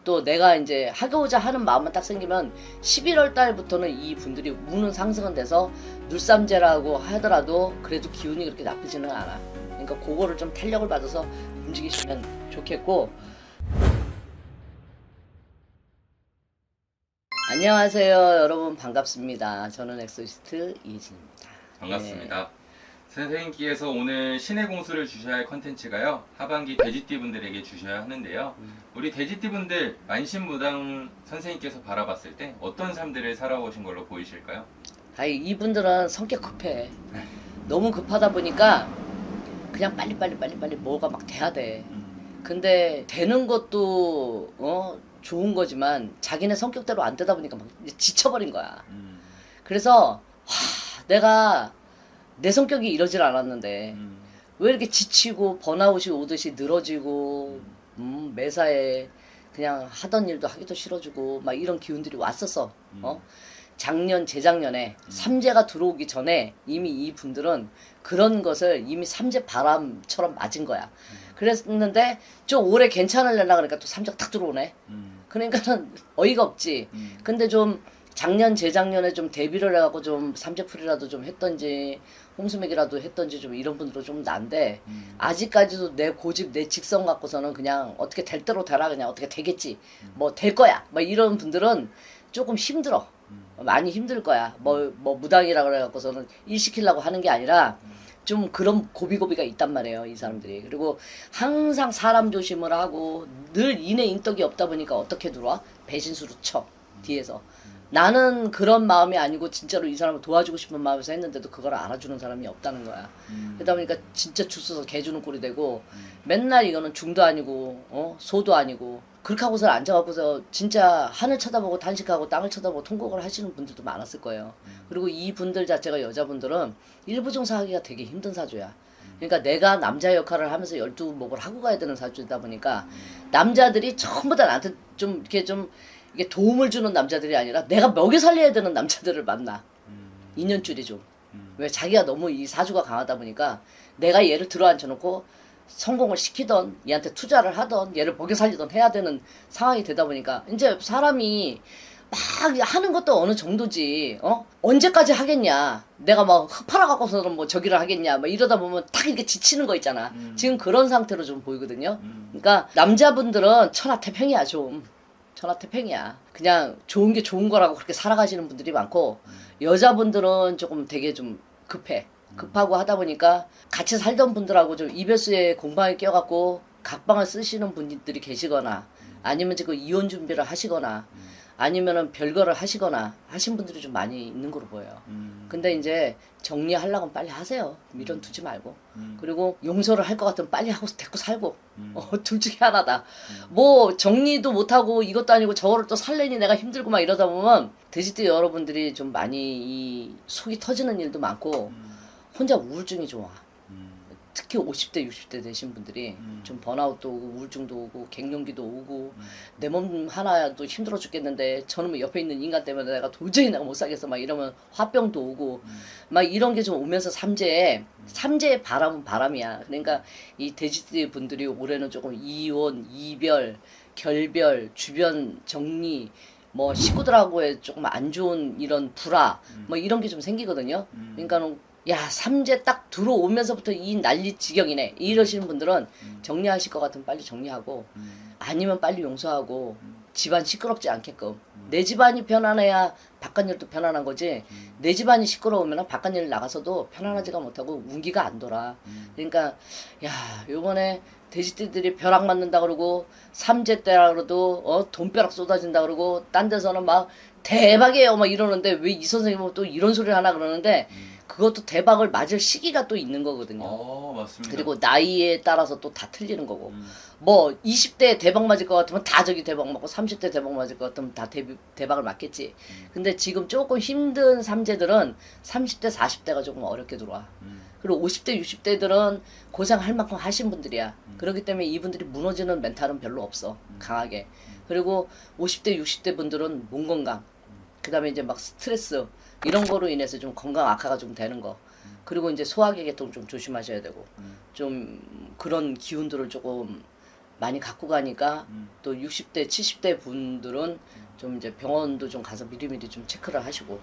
또 내가 이제 하고자 하는 마음만 딱 생기면 11월 달부터는 이 분들이 운은 상승은 돼서 눌삼재라고 하더라도 그래도 기운이 그렇게 나쁘지는 않아. 그러니까 그거를 좀 탄력을 받아서 움직이시면 좋겠고. 안녕하세요 여러분, 반갑습니다. 저는 엑소시스트 이혜진입니다. 반갑습니다. 선생님께서 오늘 신의 공수를 주셔야 할 컨텐츠가요, 하반기 돼지띠 분들에게 주셔야 하는데요. 우리 돼지띠 분들 만신무당 선생님께서 바라봤을 때 어떤 삶들을 살아오신 걸로 보이실까요? 이분들은 성격 급해. 너무 급하다 보니까 그냥 빨리 뭐가 막 돼야 돼. 근데 되는 것도 좋은 거지만 자기네 성격대로 안 되다 보니까 막 지쳐버린 거야. 그래서 내가 내 성격이 이러질 않았는데 왜 이렇게 지치고 번아웃이 오듯이 늘어지고 매사에 그냥 하던 일도 하기도 싫어지고 막 이런 기운들이 왔었어. 작년 재작년에 삼재가 들어오기 전에 이미 이 분들은 그런 것을 이미 삼재 바람처럼 맞은 거야. 그랬는데 좀 올해 괜찮으려나 그러니까 또 삼재가 탁 들어오네. 그러니까는 어이가 없지. 근데 좀 작년 재작년에 좀 대비를 해갖고 좀 삼재풀이라도 좀 했던지 홍수맥이라도 했던지 좀 이런 분들은 좀 난데 아직까지도 내 고집 내 직성 갖고서는 그냥 어떻게 될 대로 되라, 그냥 어떻게 되겠지, 뭐 될 거야, 뭐 이런 분들은 조금 힘들어. 많이 힘들 거야. 뭐 무당이라 그래갖고서는 일 시키려고 하는 게 아니라 좀 그런 고비고비가 있단 말이에요, 이 사람들이. 그리고 항상 사람 조심을 하고 늘 인의 인덕이 없다 보니까 어떻게 들어와? 배신수로 쳐, 뒤에서. 나는 그런 마음이 아니고 진짜로 이 사람을 도와주고 싶은 마음에서 했는데도 그걸 알아주는 사람이 없다는 거야. 그러다 보니까 진짜 주워서 개 주는 꼴이 되고 맨날 이거는 중도 아니고 소도 아니고 그렇게 하고서 앉아갖고서 진짜 하늘 쳐다보고 단식하고 땅을 쳐다보고 통곡을 하시는 분들도 많았을 거예요. 그리고 이 분들 자체가, 여자분들은 일부종사하기가 되게 힘든 사주야. 그러니까 내가 남자 역할을 하면서 12목을 하고 가야 되는 사주다 보니까 남자들이 전부 다 나한테 좀 이게 도움을 주는 남자들이 아니라 내가 먹여 살려야 되는 남자들을 만나. 인연줄이 좀. 왜? 자기가 너무 이 사주가 강하다 보니까 내가 얘를 들어앉혀놓고 성공을 시키던, 얘한테 투자를 하던, 얘를 먹여 살리던 해야 되는 상황이 되다 보니까 이제 사람이 막 하는 것도 어느 정도지. 언제까지 하겠냐. 내가 막 흙 팔아갖고서는 뭐 저기를 하겠냐. 막 이러다 보면 딱 이렇게 지치는 거 있잖아. 지금 그런 상태로 좀 보이거든요. 그러니까 남자분들은 천하태평이야, 좀. 천하태평이야. 그냥 좋은 게 좋은 거라고 그렇게 살아가시는 분들이 많고, 여자분들은 조금 되게 좀 급해. 급하고 하다 보니까 같이 살던 분들하고 좀 이별수에 공방에 껴갖고 각방을 쓰시는 분들이 계시거나, 아니면 지금 이혼 준비를 하시거나, 아니면은 별거를 하시거나 하신 분들이 좀 많이 있는 거로 보여요. 근데 이제 정리하려면 빨리 하세요. 미련 두지 말고. 그리고 용서를 할 것 같으면 빨리 하고 데리고 살고. 둘 중에 하나다. 뭐 정리도 못하고 이것도 아니고 저거를 또 살래니 내가 힘들고 막 이러다 보면 돼지띠 여러분들이 좀 많이 이 속이 터지는 일도 많고 혼자 우울증이 좀 와. 특히 50대 60대 되신 분들이 좀 번아웃도 오고 우울증도 오고 갱년기도 오고 내 몸 하나도 힘들어 죽겠는데 저놈의 옆에 있는 인간 때문에 내가 도저히 내가 못 살겠어 막 이러면 화병도 오고 막 이런 게 좀 오면서 삼재의 바람은 바람이야. 그러니까 이 돼지띠 분들이 올해는 조금 이혼, 이별, 결별, 주변 정리, 뭐 식구들하고의 조금 안 좋은 이런 불화 뭐 이런 게 좀 생기거든요. 그러니까는 야, 삼재 딱 들어오면서부터 이 난리 지경이네 이러시는 분들은 정리하실 것 같으면 빨리 정리하고 아니면 빨리 용서하고 집안 시끄럽지 않게끔. 내 집안이 편안해야 바깥일도 편안한 거지. 내 집안이 시끄러우면 바깥일 나가서도 편안하지가 못하고 운기가 안 돌아. 그러니까 야, 요번에 돼지띠들이 벼락 맞는다 그러고 삼재 때라 그래도 돈벼락 쏟아진다 그러고 딴 데서는 막 대박이에요 막 이러는데 왜 이 선생님은 또 이런 소리를 하나 그러는데 그것도 대박을 맞을 시기가 또 있는 거거든요. 맞습니다. 그리고 나이에 따라서 또 다 틀리는 거고. 뭐 20대 대박 맞을 것 같으면 다 저기 대박 맞고 30대 대박 맞을 것 같으면 다 대박을 맞겠지. 근데 지금 조금 힘든 삼재들은 30대 40대가 조금 어렵게 들어와. 그리고 50대 60대들은 고생할 만큼 하신 분들이야. 그렇기 때문에 이분들이 무너지는 멘탈은 별로 없어. 강하게. 그리고 50대 60대 분들은 몸 건강, 그 다음에 이제 막 스트레스 이런 거로 인해서 좀 건강 악화가 좀 되는 거. 그리고 이제 소화기 계통 좀 조심하셔야 되고 좀 그런 기운들을 조금 많이 갖고 가니까 또 60대, 70대 분들은 좀 이제 병원도 좀 가서 미리미리 좀 체크를 하시고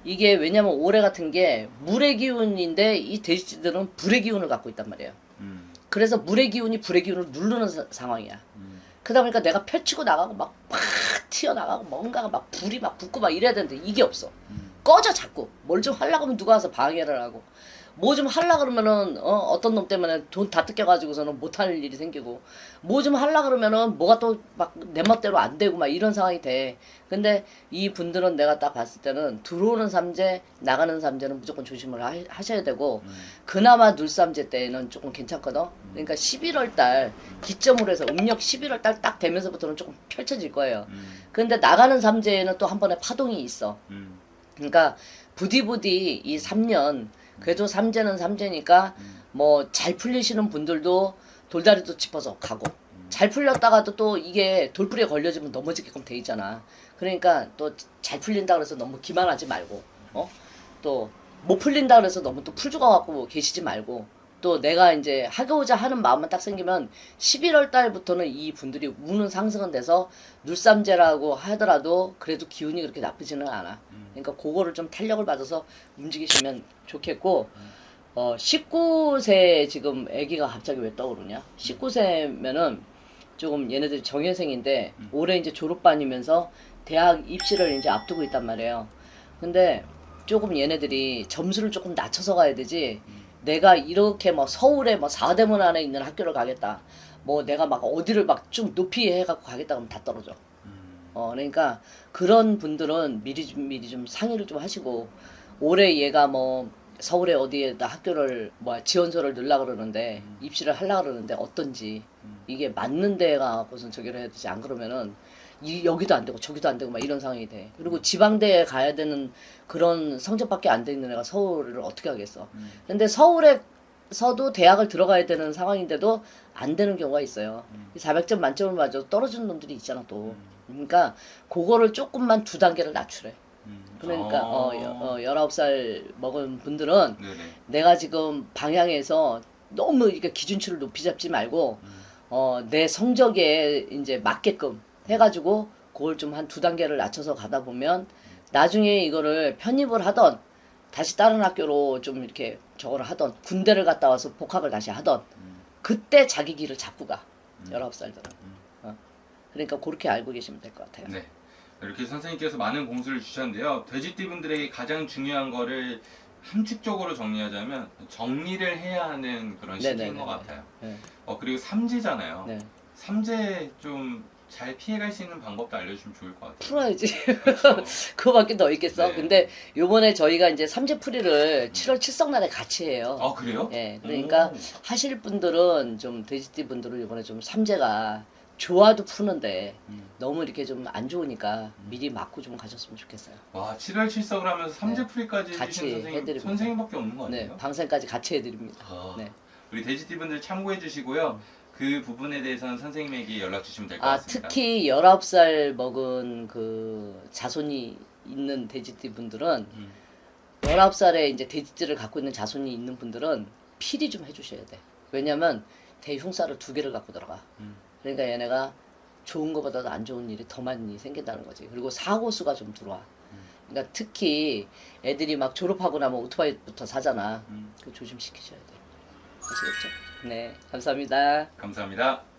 이게 왜냐면 올해 같은 게 물의 기운인데 이 돼지들은 불의 기운을 갖고 있단 말이에요. 그래서 물의 기운이 불의 기운을 누르는 상황이야. 그러다 보니까 내가 펼치고 나가고 막 튀어나가고 뭔가가 막 불이 막 붙고 막 이래야 되는데 이게 없어. 꺼져 자꾸. 뭘 좀 하려고 하면 누가 와서 방해를 하고 뭐 좀 하려고 그러면은 어떤 놈 때문에 돈 다 뜯겨가지고서는 못할 일이 생기고 뭐 좀 하려고 그러면은 뭐가 또 막 내 멋대로 안 되고 막 이런 상황이 돼. 근데 이 분들은 내가 딱 봤을 때는 들어오는 삼재 나가는 삼재는 무조건 조심을 하셔야 되고 그나마 눌삼재 때는 조금 괜찮거든. 그러니까 11월 달 기점으로 해서 음력 11월 달 딱 되면서부터는 조금 펼쳐질 거예요. 근데 나가는 삼재에는 또 한 번에 파동이 있어. 그러니까 부디부디 이 3년 그래도 삼재는 삼재니까 뭐 잘 풀리시는 분들도 돌다리도 짚어서 가고 잘 풀렸다가도 또 이게 돌부리에 걸려지면 넘어지게끔 돼 있잖아. 그러니까 또 잘 풀린다 그래서 너무 기만하지 말고 또 못 풀린다 그래서 너무 또 풀 죽어갖고 계시지 말고 또 내가 이제 하고자 하는 마음만 딱 생기면 11월 달부터는 이 분들이 우는 상승은 돼서 눌삼재라고 하더라도 그래도 기운이 그렇게 나쁘지는 않아. 그러니까 그거를 좀 탄력을 받아서 움직이시면 좋겠고 19세 지금 아기가 갑자기 왜 떠오르냐? 19세면은 조금 얘네들이 정예생인데 올해 이제 졸업반이면서 대학 입시를 이제 앞두고 있단 말이에요. 근데 조금 얘네들이 점수를 조금 낮춰서 가야 되지. 내가 이렇게 뭐 서울에 뭐 4대문 안에 있는 학교를 가겠다. 뭐 내가 막 어디를 막 좀 높이 해갖고 가겠다 그러면 다 떨어져. 그러니까 그런 분들은 미리 좀 상의를 좀 하시고 올해 얘가 뭐 서울에 어디에다 학교를 뭐 지원서를 넣으려고 그러는데 입시를 하려고 그러는데 어떤지 이게 맞는 데 가고선 저기를 해야 되지 안 그러면은 여기도 안 되고 저기도 안 되고 막 이런 상황이 돼. 그리고 지방대에 가야 되는 그런 성적밖에 안 돼 있는 애가 서울을 어떻게 하겠어. 근데 서울에서도 대학을 들어가야 되는 상황인데도 안 되는 경우가 있어요. 400점 만점을 맞아도 떨어지는 놈들이 있잖아 또. 그러니까 그거를 조금만 2단계를 낮추래. 그러니까 19살 먹은 분들은 네네. 내가 지금 방향에서 너무 이렇게 기준치를 높이 잡지 말고 내 성적에 이제 맞게끔 해가지고 그걸 좀 한 2단계를 낮춰서 가다 보면 나중에 이거를 편입을 하던 다시 다른 학교로 좀 이렇게 저거를 하던 군대를 갔다 와서 복학을 다시 하던 그때 자기 길을 잡고 가 19살들은 그러니까 그렇게 알고 계시면 될 것 같아요. 네. 이렇게 선생님께서 많은 공수를 주셨는데요. 돼지띠분들에게 가장 중요한 거를 함축적으로 정리하자면 정리를 해야 하는 그런 시기인 네네네네. 것 같아요. 네. 그리고 삼재잖아요. 네. 삼재 좀 잘 피해갈 수 있는 방법도 알려주시면 좋을 것 같아요. 풀어야지. 그렇죠. 그거밖에 더 있겠어. 네. 근데 요번에 저희가 이제 삼재풀이를 7월 7석날에 같이 해요. 아 그래요? 예, 그러니까 하실 분들은 좀 돼지띠 분들은 이번에 좀 삼재가 좋아도 푸는데 너무 이렇게 좀 안 좋으니까 미리 맞고 좀 가셨으면 좋겠어요. 와 7월 7석을 하면서 삼재풀이까지 같이 해주신 해드립니다. 선생님밖에 없는 거 네, 아니에요? 방생까지 같이 해드립니다. 아, 네. 우리 돼지띠분들 참고해 주시고요. 그 부분에 대해서는 선생님에게 연락 주시면 될 것 같습니다. 특히 19살 먹은 그 자손이 있는 돼지띠 분들은 19살에 이제 돼지띠를 갖고 있는 자손이 있는 분들은 필히 좀 해주셔야 돼. 왜냐면 대흉살을 2개를 갖고 들어가. 그러니까 얘네가 좋은 것보다도 안 좋은 일이 더 많이 생긴다는 거지. 그리고 사고수가 좀 들어와. 그러니까 특히 애들이 막 졸업하고 나면 오토바이부터 사잖아. 그거 조심시키셔야 돼. 아시겠죠? 네, 감사합니다. 감사합니다.